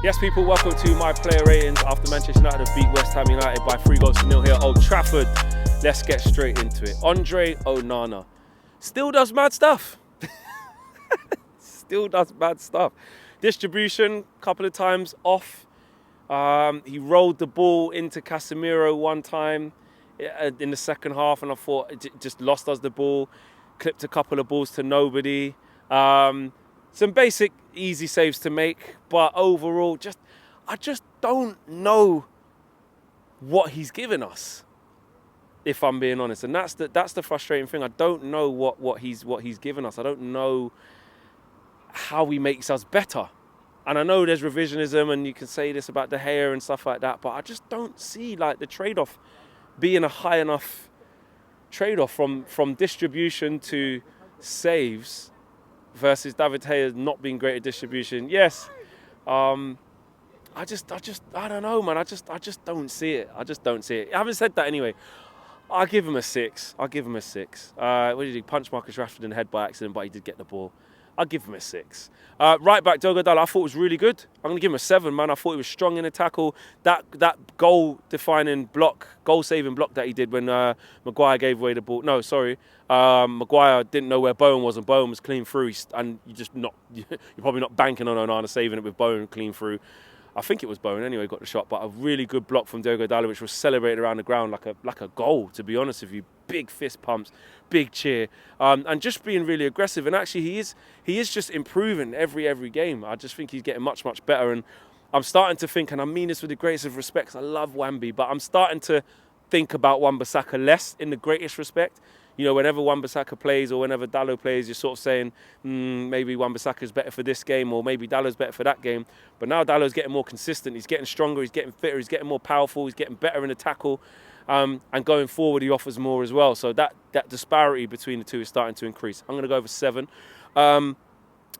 Yes, people, welcome to my player ratings after Manchester United have beat West Ham United by 3-0 here at Old Trafford. Let's get straight into it. Andre Onana still does mad stuff. Still does mad stuff. Distribution, a couple of times off. He rolled the ball into Casemiro one time in the second half, and I thought it just lost us the ball. Clipped a couple of balls to nobody. Some basic easy saves to make, but overall, I just don't know what he's given us, if I'm being honest. And that's the frustrating thing. I don't know what he's given us. I don't know how he makes us better. And I know there's revisionism, and you can say this about De Gea and stuff like that, but I just don't see like the trade-off being a high enough trade-off from distribution to saves versus David Gea not being great at distribution. Yes, I don't know, man. I just don't see it. I just don't see it. Having said that, anyway, I'll give him a 6. What did he punch Marcus Rashford in the head by accident, but he did get the ball. I'll give him a 6. Right back, Diogo Dalot, I thought was really good. I'm going to give him a 7, man. I thought he was strong in the tackle. That goal-saving block that he did when Maguire gave away the ball. No, sorry. Maguire didn't know where Bowen was, and Bowen was clean through. And you're probably not banking on Onana saving it with Bowen clean through. I think it was Bowen anyway, got the shot, but a really good block from Diogo Dalot, which was celebrated around the ground like a goal, to be honest with you. Big fist pumps, big cheer, and just being really aggressive. And actually, he is just improving every game. I just think he's getting much better. And I'm starting to think, and I mean this with the greatest of respects, I love Wambi, but I'm starting to think about Wan-Bissaka less in the greatest respect. You know, whenever Wan-Bissaka plays or whenever Dalot plays, you're sort of saying, maybe Wan-Bissaka's better for this game, or maybe Dalot's better for that game. But now Dalot's getting more consistent. He's getting stronger. He's getting fitter. He's getting more powerful. He's getting better in the tackle. And going forward, he offers more as well. So that disparity between the two is starting to increase. I'm going to go over 7.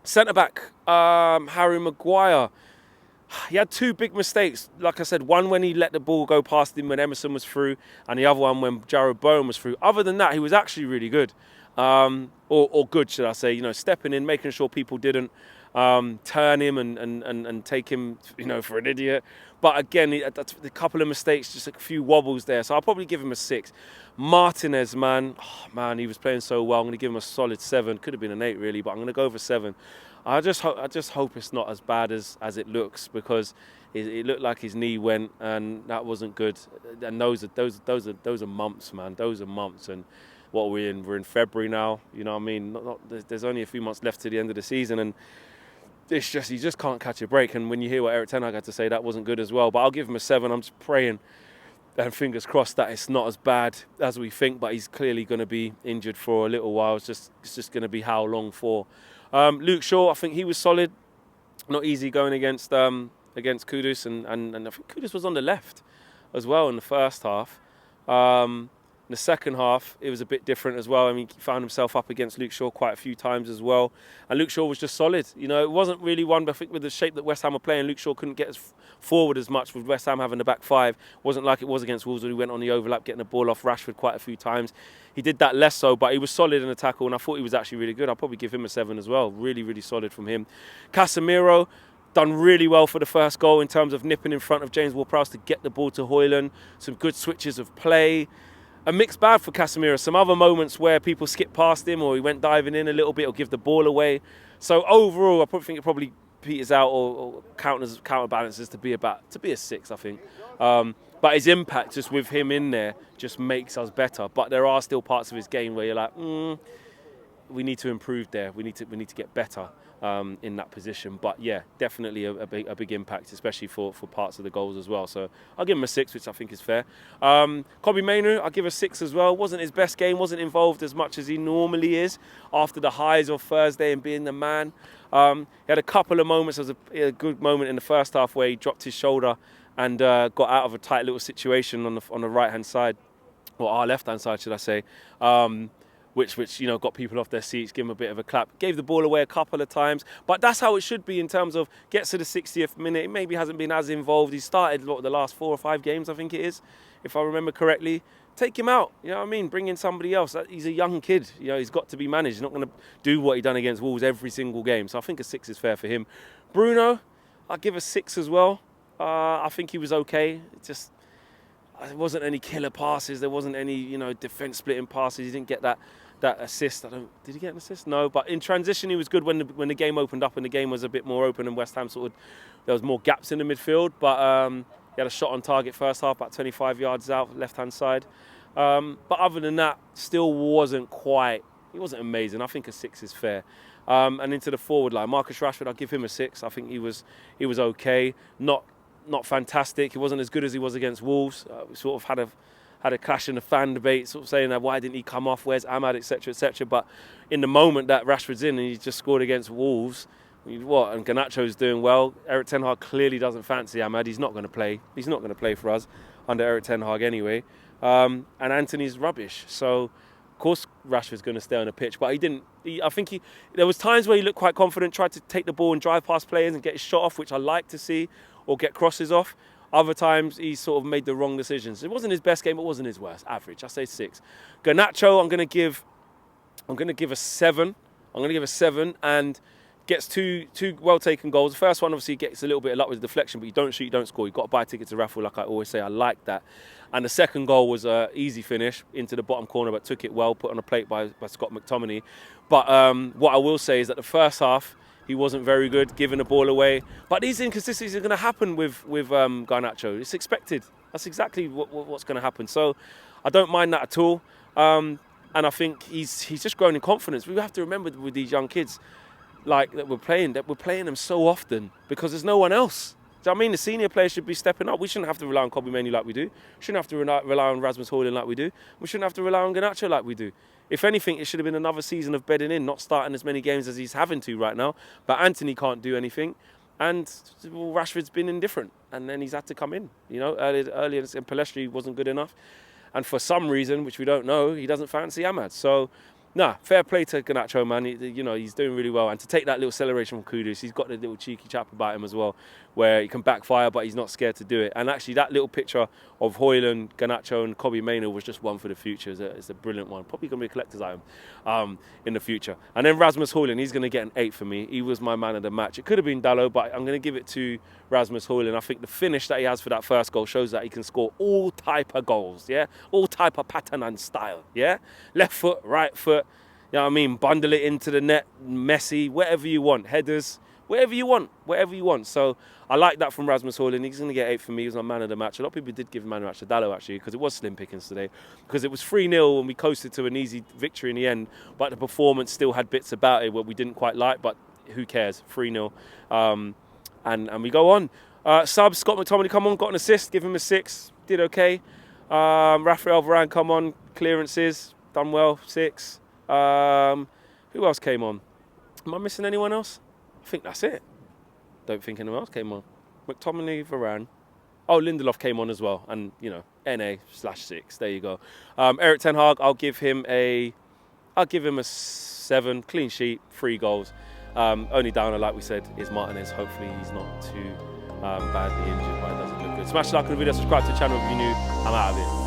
Centre-back, Harry Maguire. He had 2 big mistakes. Like I said, one when he let the ball go past him when Emerson was through, and the other one when Jarrod Bowen was through. Other than that, he was actually really good. Or good, should I say. You know, stepping in, making sure people didn't turn him and take him, for an idiot. But again, a couple of mistakes, just a few wobbles there. So I'll probably give him a 6. Martinez, man, he was playing so well. I'm going to give him a solid 7. Could have been an 8, really, but I'm going to go over 7. I just hope it's not as bad as it looks, because it looked like his knee went, and that wasn't good. And those are months, man. Those are months. And what we're in February now. You know what I mean? There's only a few months left to the end of the season, and it's just you just can't catch a break. And when you hear what Erik ten Hag had to say, that wasn't good as well. But I'll give him a 7. I'm just praying and fingers crossed that it's not as bad as we think. But he's clearly going to be injured for a little while. It's just going to be how long for. Luke Shaw, I think he was solid. Not easy going against Kudus, and I think Kudus was on the left as well in the first half. In the second half, it was a bit different as well. I mean, he found himself up against Luke Shaw quite a few times as well. And Luke Shaw was just solid. You know, it wasn't really one, but I think with the shape that West Ham were playing, Luke Shaw couldn't get as forward as much with West Ham having the back 5. It wasn't like it was against Wolves, when he went on the overlap, getting the ball off Rashford quite a few times. He did that less so, but he was solid in the tackle, and I thought he was actually really good. I'll probably give him a 7 as well. Really, really solid from him. Casemiro done really well for the first goal in terms of nipping in front of James Ward-Prowse to get the ball to Hojlund. Some good switches of play. A mixed bag for Casemiro. Some other moments where people skipped past him, or he went diving in a little bit, or give the ball away. So overall, I probably think it probably peters out or counterbalances to be a 6, I think. But his impact just with him in there just makes us better. But there are still parts of his game where you're like, we need to improve there. We need to get better in that position. But yeah, definitely a big impact, especially for parts of the goals as well. So I'll give him a 6, which I think is fair. Kobbie Mainoo, I'll give a 6 as well. Wasn't his best game, wasn't involved as much as he normally is after the highs of Thursday and being the man. He had a couple of moments. There was a good moment in the first half where he dropped his shoulder and got out of a tight little situation on the right-hand side, or our left-hand side, should I say. Which got people off their seats, give them a bit of a clap. Gave the ball away a couple of times, but that's how it should be in terms of gets to the 60th minute. It maybe hasn't been as involved. He started the last 4 or 5 games, I think it is, if I remember correctly. Take him out, you know what I mean? Bring in somebody else. He's a young kid, he's got to be managed. He's not going to do what he done against Wolves every single game. So I think a 6 is fair for him. Bruno, I'll give a 6 as well. I think he was okay. There wasn't any killer passes. There wasn't any, defense splitting passes. He didn't get that assist. Did he get an assist? No. But in transition, he was good when the game opened up and the game was a bit more open and West Ham there was more gaps in the midfield. But he had a shot on target first half, about 25 yards out, left-hand side. But other than that, still he wasn't amazing. I think a 6 is fair. And into the forward line, Marcus Rashford, I'll give him a 6. I think he was okay. Not fantastic. He wasn't as good as he was against Wolves. We sort of had a clash in the fan debate, sort of saying that why didn't he come off? Where's Ahmad, etc., etc. But in the moment that Rashford's in and he just scored against Wolves, and Garnacho's doing well. Erik ten Hag clearly doesn't fancy Ahmad. He's not going to play. He's not going to play for us under Erik ten Hag anyway. And Anthony's rubbish. So of course Rashford's going to stay on the pitch, but there was times where he looked quite confident, tried to take the ball and drive past players and get his shot off, which I like to see, or get crosses off. Other times he sort of made the wrong decisions. It wasn't his best game, it wasn't his worst. Average, I say 6. Garnacho, I'm going to give a 7. I'm going to give a 7 and gets two well taken goals. The first one obviously gets a little bit of luck with the deflection, but you don't shoot, you don't score. You've got to buy a ticket to raffle, like I always say. I like that. And the second goal was an easy finish into the bottom corner, but took it well, put on a plate by Scott McTominay. But what I will say is that the first half, he wasn't very good, giving the ball away. But these inconsistencies are going to happen with Garnacho. It's expected. That's exactly what's going to happen. So I don't mind that at all. And I think he's just growing in confidence. We have to remember with these young kids, that we're playing them so often because there's no one else. Do you know what I mean? The senior players should be stepping up. We shouldn't have to rely on Kobbie Mainoo like we do. We shouldn't have to rely on Rasmus Hojlund like we do. We shouldn't have to rely on Garnacho like we do. If anything, it should have been another season of bedding in, not starting as many games as he's having to right now. But Anthony can't do anything. And Rashford's been indifferent. And then he's had to come in. Earlier and Palestri wasn't good enough. And for some reason, which we don't know, he doesn't fancy Ahmad. So, fair play to Garnacho, man. He's doing really well. And to take that little celebration from Kudus, he's got the little cheeky chap about him as well, where he can backfire, but he's not scared to do it. And actually, that little picture of Hojlund, Garnacho, and Kobbie Mainoo was just one for the future. It's a brilliant one. Probably going to be a collector's item in the future. And then Rasmus Hojlund, he's going to get an 8 for me. He was my man of the match. It could have been Dalot, but I'm going to give it to Rasmus Hojlund. I think the finish that he has for that first goal shows that he can score all type of goals, yeah? All type of pattern and style, yeah? Left foot, right foot, you know what I mean? Bundle it into the net, messy, whatever you want. Headers, whatever you want. So I like that from Rasmus Hojlund. He's going to get 8 for me. He was my man of the match. A lot of people did give man of the match to Dalot, actually, because it was slim pickings today. Because it was 3-0 and we coasted to an easy victory in the end. But the performance still had bits about it where we didn't quite like, but who cares? 3-0. And we go on. Subs, Scott McTominay, come on, got an assist, give him a 6. Did okay. Raphael Varane, come on, clearances, done well, 6. Who else came on? Am I missing anyone else? I think that's it. Don't think anyone else came on. McTominay, Varane. Oh, Lindelof came on as well. And, NA/6. There you go. Erik ten Hag, I'll give him a 7. Clean sheet, 3 goals. Only downer, like we said, is Martinez. Hopefully he's not too badly injured, but it doesn't look good. Smash the like on the video, subscribe to the channel if you're new. I'm out of it.